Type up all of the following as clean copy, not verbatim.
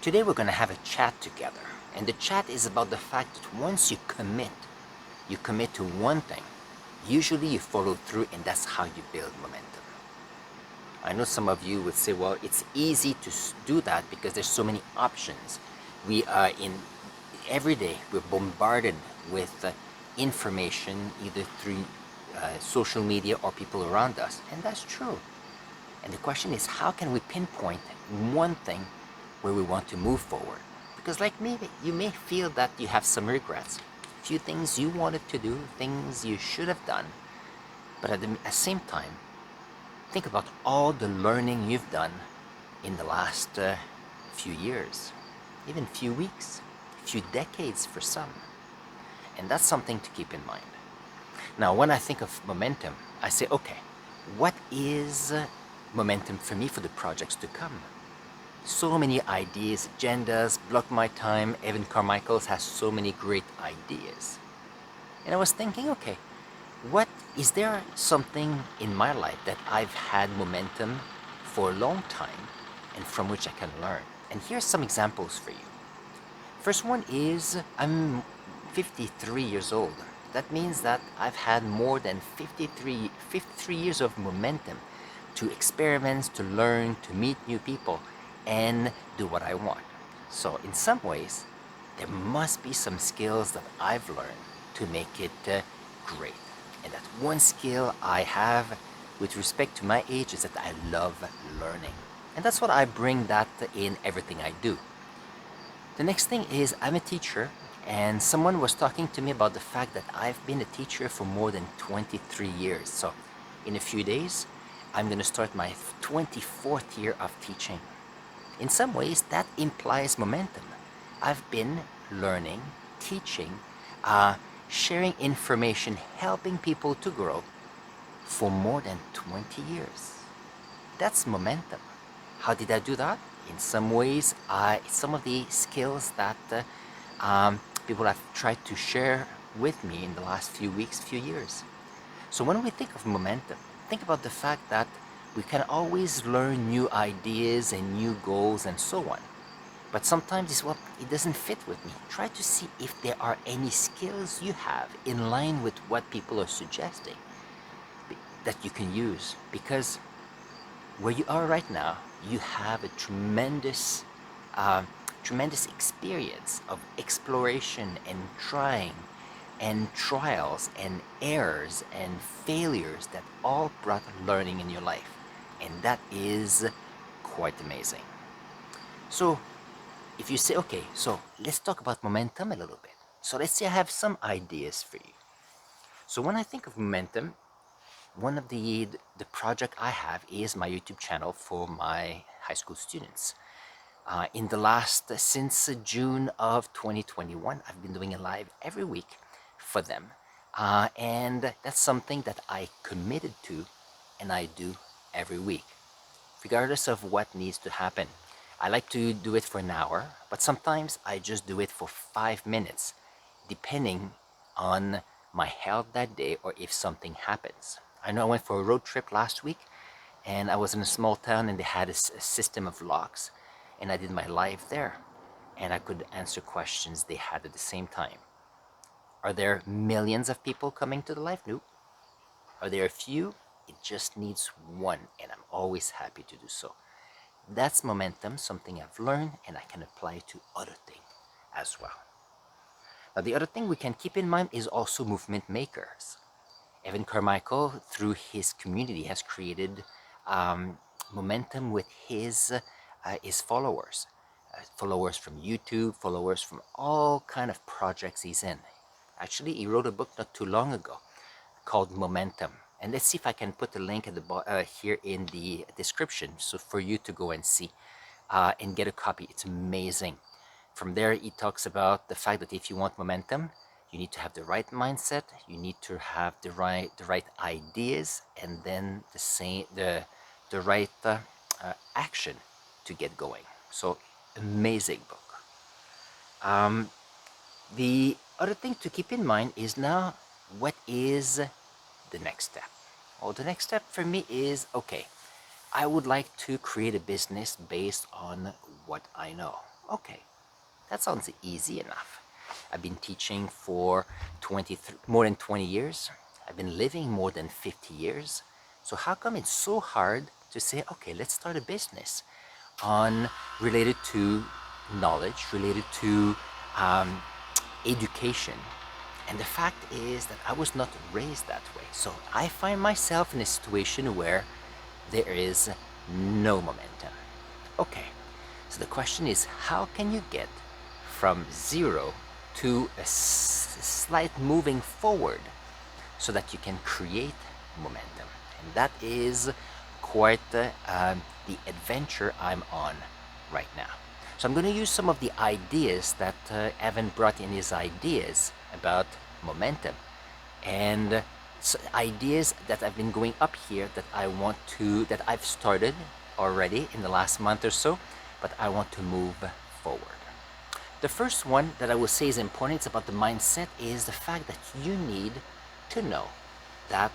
Today we're going to have a chat together, and the chat is about the fact that once you commit to one thing, usually you follow through, and that's how you build momentum. I know some of you would say, well, it's easy to do that because there's so many options. We are in every day, we're bombarded with information either through social media or people around us, and that's true. And the question is, how can we pinpoint one thing where we want to move forward? Because like me, you may feel that you have some regrets, a few things you wanted to do, things you should have done, but at the same time, think about all the learning you've done in the last few years, even few weeks, few decades for some. And that's something to keep in mind. Now, when I think of momentum, I say, okay, what is momentum for me for the projects to come? So many ideas, agendas, block my time. Evan Carmichael has so many great ideas. And I was thinking, okay, what is there something in my life that I've had momentum for a long time and from which I can learn? And here's some examples for you. First one is I'm 53 years old. That means that I've had more than 53 years of momentum to experiment, to learn, to meet new people, and do what I want. So in some ways, there must be some skills that I've learned to make it great. And that one skill I have with respect to my age is that I love learning. And that's what I bring that in everything I do. The next thing is I'm a teacher, and someone was talking to me about the fact that I've been a teacher for more than 23 years. So in a few days, I'm going to start my 24th year of teaching. In some ways, that implies momentum. I've been learning, teaching, sharing information, helping people to grow for more than 20 years. That's momentum. How did I do that? In some ways, some of the skills that people have tried to share with me in the last few weeks, few years. So when we think of momentum, think about the fact that we can always learn new ideas and new goals and so on. But sometimes it's what it doesn't fit with me. Try to see if there are any skills you have in line with what people are suggesting that you can use. Because where you are right now, you have a tremendous experience of exploration and trying and trials and errors and failures that all brought learning in your life. And that is quite amazing. So if you say, okay, so let's talk about momentum a little bit. So let's say I have some ideas for you. So when I think of momentum, one of the project I have is my YouTube channel for my high school students. In the last, since June of 2021, I've been doing a live every week for them. And that's something that I committed to and I do every week, regardless of what needs to happen. I like to do it for an hour, but sometimes I just do it for 5 minutes, depending on my health that day or if something happens. I know I went for a road trip last week and I was in a small town and they had a system of locks, and I did my live there and I could answer questions they had at the same time. Are there millions of people coming to the live? No. Are there a few? It just needs one, and I'm always happy to do so. That's momentum, something I've learned and I can apply to other things as well. Now, the other thing we can keep in mind is also movement makers. Evan Carmichael, through his community, has created momentum with his followers. Followers from YouTube, followers from all kind of projects he's in. Actually, he wrote a book not too long ago called Momentum. And let's see if I can put the link at the here in the description, so for you to go and see and get a copy. It's amazing. From there, he talks about the fact that if you want momentum, you need to have the right mindset, you need to have the right ideas, and then the right action to get going. So amazing book. The other thing to keep in mind is now, what is the next step? Well, the next step for me is, okay, I would like to create a business based on what I know. Okay, that sounds easy enough. I've been teaching for more than 20 years. I've been living more than 50 years. So how come it's so hard to say, okay, let's start a business on related to knowledge, related to um, education? And the fact is that I was not raised that way. So I find myself in a situation where there is no momentum. Okay, so the question is, how can you get from zero to a slight moving forward so that you can create momentum? And that is quite the adventure I'm on right now. So I'm going to use some of the ideas that Evan brought in his ideas about momentum, and ideas that I've been going up here that that I've started already in the last month or so, but I want to move forward. The first one that I will say is important, it's about the mindset, is the fact that you need to know that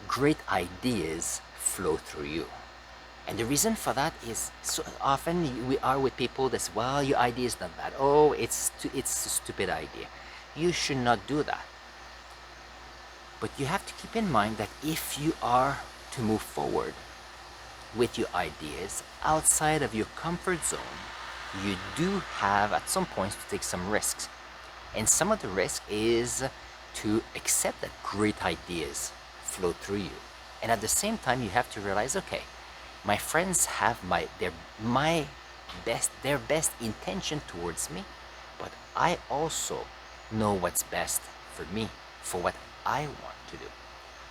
great ideas flow through you. And the reason for that is so often we are with people that say, well, your idea is not bad. Oh, it's a stupid idea. You should not do that. But you have to keep in mind that if you are to move forward with your ideas outside of your comfort zone, you do have at some points to take some risks. And some of the risk is to accept that great ideas flow through you. And at the same time, you have to realize, okay, my friends have their best intention towards me, but I also know what's best for me, for what I want to do.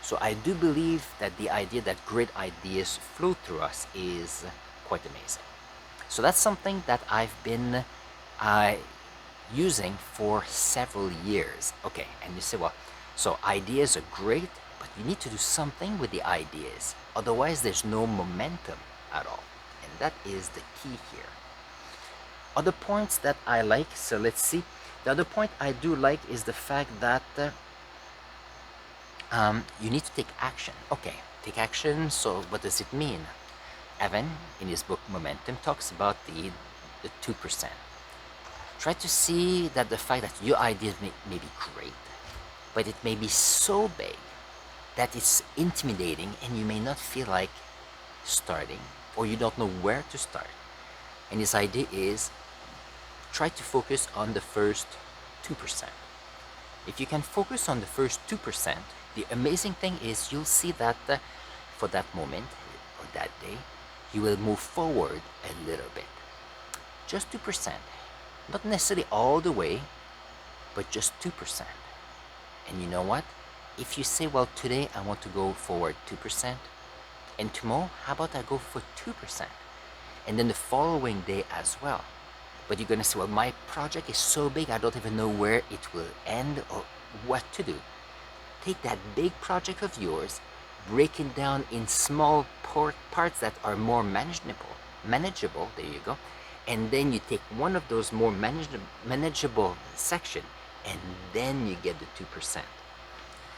So I do believe that the idea that great ideas flow through us is quite amazing. So that's something that I've been using for several years. Okay, and you say, well, so ideas are great, but you need to do something with the ideas. Otherwise, there's no momentum at all. And that is the key here. Other points that I like, so let's see. The other point I do like is the fact that you need to take action. Okay, take action, so what does it mean? Evan, in his book Momentum, talks about the 2%. Try to see that the fact that your idea may be great, but it may be so big that it's intimidating and you may not feel like starting, or you don't know where to start. And his idea is try to focus on the first 2%. If you can focus on the first 2%, the amazing thing is you'll see that for that moment or that day, you will move forward a little bit. Just 2%. Not necessarily all the way, but just 2%. And you know what? If you say, well, today I want to go forward 2%, and tomorrow, how about I go for 2%? And then the following day as well. But you're going to say, well, my project is so big, I don't even know where it will end or what to do. Take that big project of yours, break it down in small parts that are more manageable, there you go. And then you take one of those more manageable section, and then you get the 2%.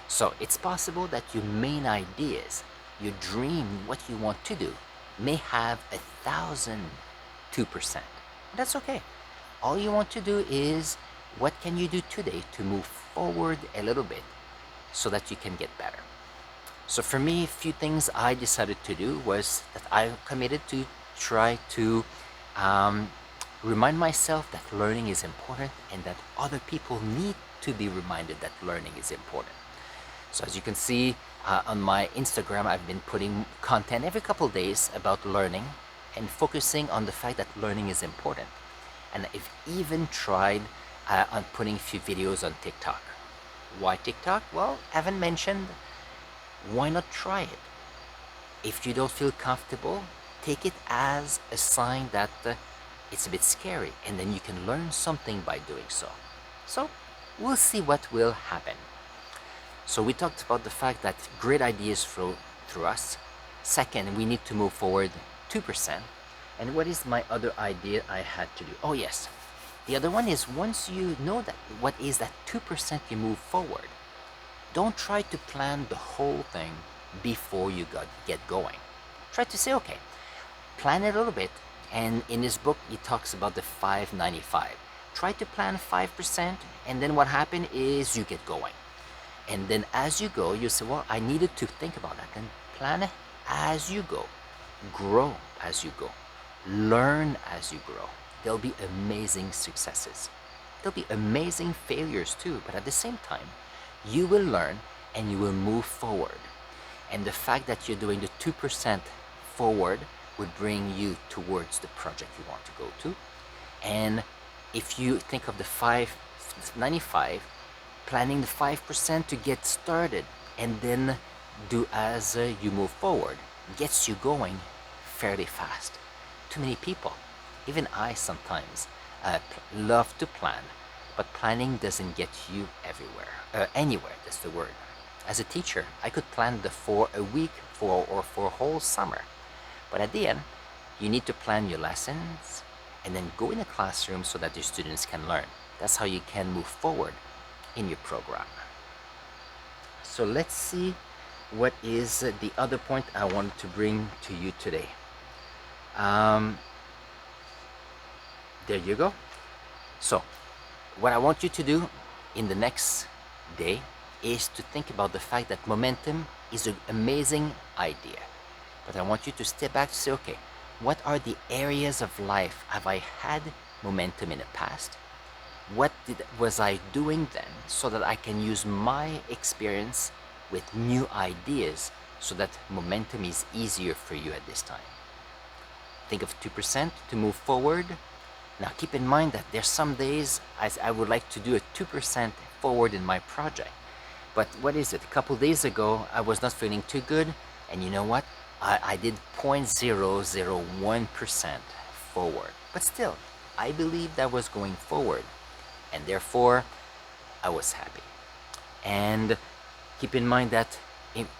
So it's possible that your main ideas, your dream, what you want to do, may have 1,002%. That's okay. All you want to do is, what can you do today to move forward a little bit so that you can get better? So for me, a few things I decided to do was that I committed to try to remind myself that learning is important and that other people need to be reminded that learning is important. So as you can see on my Instagram, I've been putting content every couple days about learning and focusing on the fact that learning is important. And I've even tried on putting a few videos on TikTok. Why TikTok? Well, Evan mentioned, why not try it? If you don't feel comfortable, take it as a sign that it's a bit scary, and then you can learn something by doing so. So we'll see what will happen. So we talked about the fact that great ideas flow through us. Second, we need to move forward 2%. And what is my other idea I had to do? Oh yes, the other one is, once you know that what is that 2% you move forward, don't try to plan the whole thing before you get going. Try to say, okay, plan it a little bit, And in his book, he talks about the 595. Try to plan 5%, and then what happens is you get going. And then as you go, you say, well, I needed to think about that. Then plan as you go. Grow as you go. Learn as you grow. There'll be amazing successes. There'll be amazing failures too, but at the same time, you will learn and you will move forward. And the fact that you're doing the 2% forward would bring you towards the project you want to go to. And if you think of the 595, planning the 5% to get started and then do as you move forward gets you going fairly fast. Too many people, even I sometimes, love to plan, but planning doesn't get you anywhere, that's the word. As a teacher, I could plan for a week or for a whole summer, but at the end, you need to plan your lessons and then go in a classroom so that your students can learn. That's how you can move forward in your program. So let's see what is the other point I wanted to bring to you today. There you go. So what I want you to do in the next day is to think about the fact that momentum is an amazing idea. But I want you to step back to say, okay, what are the areas of life have I had momentum in the past? What was I doing then so that I can use my experience with new ideas so that momentum is easier for you at this time? Think of 2% to move forward. Now keep in mind that there's some days I would like to do a 2% forward in my project. But what is it? A couple days ago, I was not feeling too good. And you know what? I did 0.001% forward. But still, I believed I was going forward. And therefore, I was happy. And keep in mind that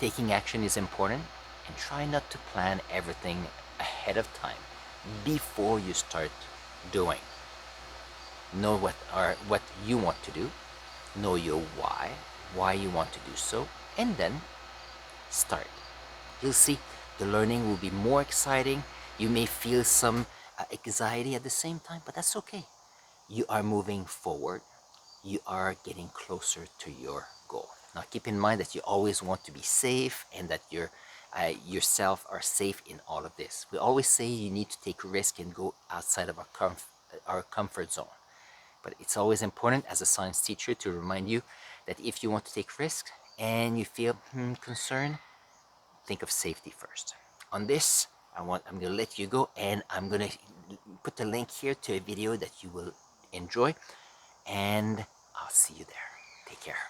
taking action is important. And try not to plan everything ahead of time before you start doing. Know what you want to do. Know your why you want to do so, and then start. You'll see the learning will be more exciting. You may feel some anxiety at the same time, but that's okay. You are moving forward. You are getting closer to your goal. Now keep in mind that you always want to be safe and that yourself are safe in all of this. We always say you need to take risk and go outside of our comfort zone. But it's always important as a science teacher to remind you that if you want to take risks and you feel concerned, think of safety first. On this, I'm going to let you go, and I'm going to put the link here to a video that you will enjoy, and I'll see you there. Take care.